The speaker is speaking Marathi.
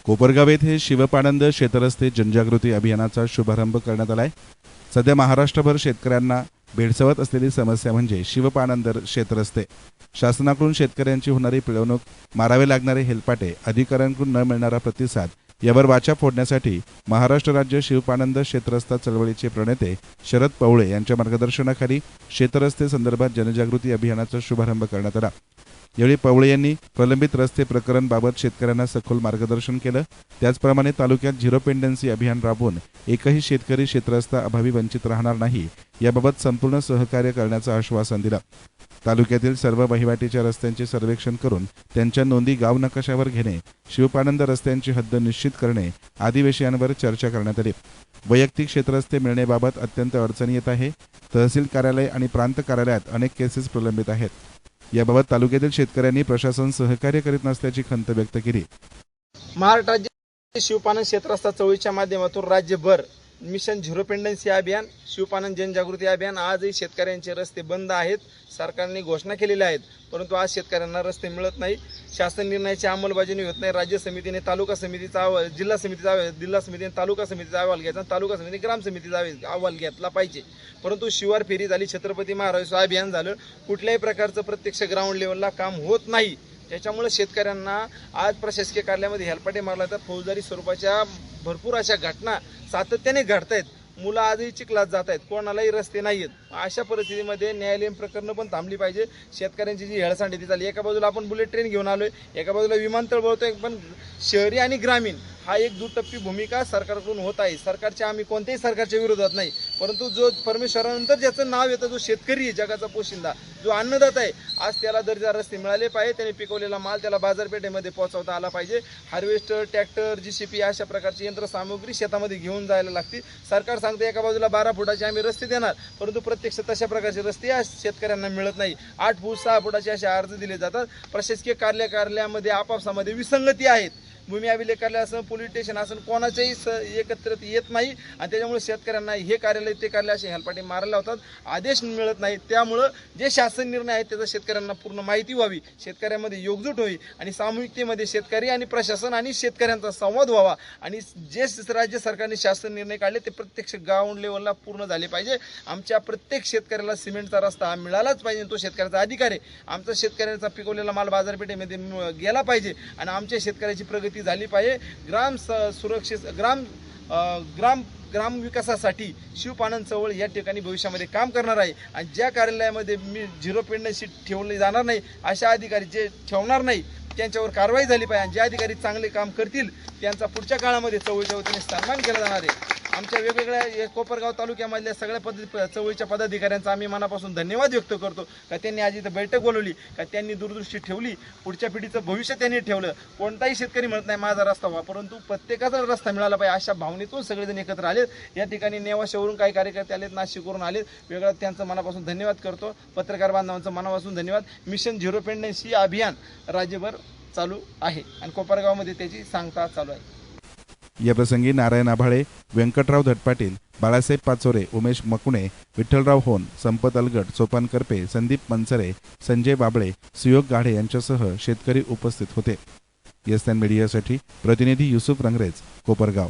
कोपरगाव येथे शिवपानंद शेतरस्ते जनजागृती अभियानाचा शुभारंभ करण्यात आलाय। सध्या महाराष्ट्रभर शेतकऱ्यांना भेडसावत असलेली समस्या म्हणजे शिवपानंद शेतरस्ते। शासनाकडून शेतकऱ्यांची होणारी पिळवणूक, मारावे लागणारे हेलपाटे, अधिकाऱ्यांकडून न मिळणारा प्रतिसाद यावर वाचा फोडण्यासाठी महाराष्ट्र राज्य शिवपानंद शेतरस्ता चळवळीचे प्रणेते शरद पवळे यांच्या मार्गदर्शनाखाली शेतरस्ते संदर्भात जनजागृती अभियानाचा शुभारंभ करण्यात आला। यावेळी पवळे यांनी प्रलंबित रस्ते प्रकरण बाबत शेतकऱ्यांना सखोल मार्गदर्शन केलं। त्याचप्रमाणे तालुक्यात झिरो पेंडन्सी अभियान राबवून एकही शेतकरी शेतरस्ता अभावी वंचित राहणार नाही याबाबत संपूर्ण सहकार्य करण्याचं आश्वासन दिलं। तालुक्यातील सर्व वहिवाटीच्या रस्त्यांचे सर्वेक्षण करून त्यांच्या नोंदी गाव नकाशावर घेणे, शिवपानंद रस्त्यांची हद्द निश्चित करणे आदी विषयांवर चर्चा करण्यात आली। वैयक्तिक क्षेत्ररस्ते मिळण्याबाबत अत्यंत अडचणी येत आहे। तहसील कार्यालय आणि प्रांत कार्यालयात अनेक केसेस प्रलंबित आहेत। याबाबत तालुक्यातील शेतकऱ्यांनी प्रशासन सहकार्य करीत नसल्याची खंत व्यक्त केली। महाराष्ट्र राज्य शिवपानंद क्षेत्ररस्ता चळवळीच्या माध्यमातून राज्यभर मिशन झिरो पेंडन्सी अभियान, शिवपानंद जनजागृती अभियान, आजही शेतकऱ्यांचे रस्ते बंद आहेत। सरकारने घोषणा केलेल्या आहेत, परंतु आज शेतकऱ्यांना रस्ते मिळत नाही। शासन निर्णयाची अंमलबजावणी होत नाही। राज्य समितीने तालुका समितीचा अहवाल, जिल्हा समितीने तालुका समितीचा अहवाल घ्यायचा, तालुका समितीने ग्राम समितीचा अहवाल घेतला पाहिजे। परंतु शिवार फेरी झाली, छत्रपती महाराज अभियान झालं, कुठल्याही प्रकारचं प्रत्यक्ष ग्राउंड लेवलला काम होत नाही। त्याच्यामुळे शेतकऱ्यांना आज प्रशासकीय कार्यालयामध्ये हेलपाटे मारला तर फौजदारी स्वरूपाच्या भरपूर अशा घटना सातत्याने घडत आहेत। मुलं आजही चिखलात जात आहेत, कोणालाही रस्ते नाही आहेत। अशा परिस्थितीमध्ये न्यायालयीन प्रकरणं पण थांबली पाहिजे। शेतकऱ्यांची जी हेळसांडी झाली, एका बाजूला आपण बुलेट ट्रेन घेऊन आलोय, एका बाजूला विमानतळ बनवतोय, पण शहरी आणि ग्रामीण हा एक दुटप्पी भूमिका सरकारकडून होत आहे। आम्ही कोणत्याही सरकारच्या विरोधात नाही, परंतु जो परमेश्वरानंतर ज्याचं नाव येतं, जो शेतकरी आहे, जगाचा पोशिंदा, जो अन्नदाता आहे, आज त्याला दर्जा रस्ते मिळाले पाहिजे। त्याने पिकवलेला माल त्याला बाजारपेठेमध्ये पोहोचवता आला पाहिजे। हार्वेस्टर, ट्रॅक्टर, JCB अशा प्रकारची यंत्रसामुग्री शेतामध्ये घेऊन जायला लागते। सरकार सांगते एका बाजूला 12 फुटाचे आम्ही रस्ते देणार, परंतु प्रत्यक्ष तशा प्रकारचे रस्ते आज शेतकऱ्यांना मिळत नाही। 8 फूट 6 फुटाचे असे अर्ज दिले जातात। प्रशासकीय कार्यालयामध्ये आपापसामध्ये विसंगती आहेत। भूमी अभिलेख कार्यालय असं, पोलीस स्टेशन असं, कोणाच्याही एकत्रित येत नाही आणि त्याच्यामुळे शेतकऱ्यांना हे कार्यालय ते कार्यालय असे हेलपाटे मारायला होतात, आदेश मिळत नाही। त्यामुळं जे शासन निर्णय आहेत त्याचा शेतकऱ्यांना पूर्ण माहिती व्हावी, शेतकऱ्यांमध्ये एकजूट व्हावी आणि सामूहिकतेमध्ये शेतकरी आणि प्रशासन आणि शेतकऱ्यांचा संवाद व्हावा आणि जे राज्य सरकारने शासन निर्णय काढले ते प्रत्यक्ष ग्राउंड लेवलला पूर्ण झाले पाहिजे। आमच्या प्रत्येक शेतकऱ्याला सिमेंटचा रस्ता मिळालाच पाहिजे, तो शेतकऱ्याचा अधिकार आहे। आमचा शेतकऱ्याचा पिकवलेला माल बाजारपेठेमध्ये गेला पाहिजे आणि आमच्या शेतकऱ्याची प्रगती झाली पाहिजे। ग्राम विकासासाठी शिवपानंद चळवळ या ठिकाणी भविष्यामध्ये काम करणार आहे आणि ज्या कार्यालयामध्ये मी झिरो पेंडन्सी ठेवले जाणार नाही, अशा अधिकारी जे ठेवणार नाही त्यांच्यावर कारवाई झाली पाहिजे आणि जे अधिकारी चांगले काम करतील त्यांचा पुढच्या काळामध्ये चळवळीच्या वतीने सन्मान केला जाणार आहे। आमच्या वेगवेगळ्या कोपरगाव तालुक्यामधल्या सगळ्या चळवळीच्या पदाधिकाऱ्यांचा आम्ही मनापासून धन्यवाद व्यक्त करतो का त्यांनी आज इथं बैठक बोलवली, का त्यांनी दूरदृष्टी ठेवली, पुढच्या पिढीचं भविष्य त्यांनी ठेवलं। कोणताही शेतकरी म्हणत नाही माझा रस्ता व्हा, परंतु प्रत्येकाचा रस्ता मिळाला पाहिजे अशा भावनेतून सगळेजण एकत्र आलेत। या ठिकाणी नेवाशावरून काही कार्यकर्ते आलेत, नाशिकवरून आलेत, वेगळा त्यांचं मनापासून धन्यवाद करतो। पत्रकार बांधवांचं मनापासून धन्यवाद। मिशन झिरो पेंडन्सी अभियान राज्यभर चालू आहे आणि कोपरगावमध्ये त्याची सांगता चालू आहे। या प्रसंगी नारायण आभाळे, व्यंकटराव धटपाटील, बाळासाहेब पाचोरे, उमेश मकुणे, विठ्ठलराव होन, संपत अलगट, सोपान करपे, संदीप मनसरे, संजय बाबळे, सुयोग गाढे यांच्यासह शेतकरी उपस्थित होते। YesNine मीडियासाठी प्रतिनिधी युसुफ रंगरेज, कोपरगाव।